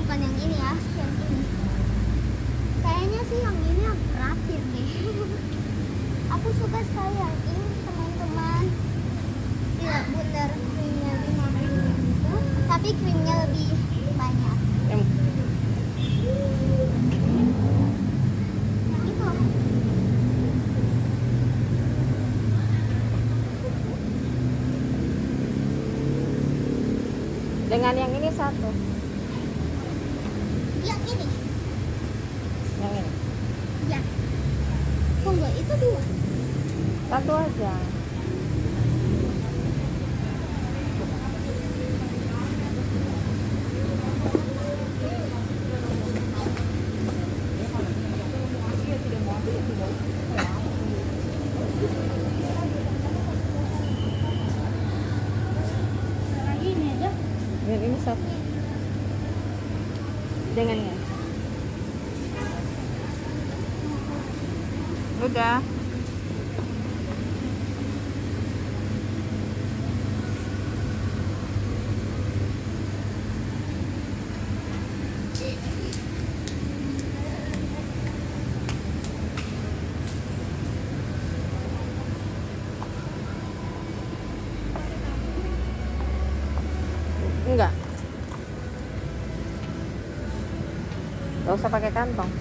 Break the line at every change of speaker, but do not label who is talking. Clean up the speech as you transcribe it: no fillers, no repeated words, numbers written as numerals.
bukan yang ini ya, yang ini. Kayaknya sih yang ini yang terakhir deh. Aku suka sekali yang ini teman-teman. Tidak benar krimnya 50 gitu, tapi krimnya lebih banyak. Yang itu.
Dengan yang ini satu.
Yang ini.
Yang ini.
Ya. Kok enggak itu dua?
Satu aja.
Lagi ini aja.
Dan ini satu. Dengannya. Udah. Enggak. Gak usah pakai kantong.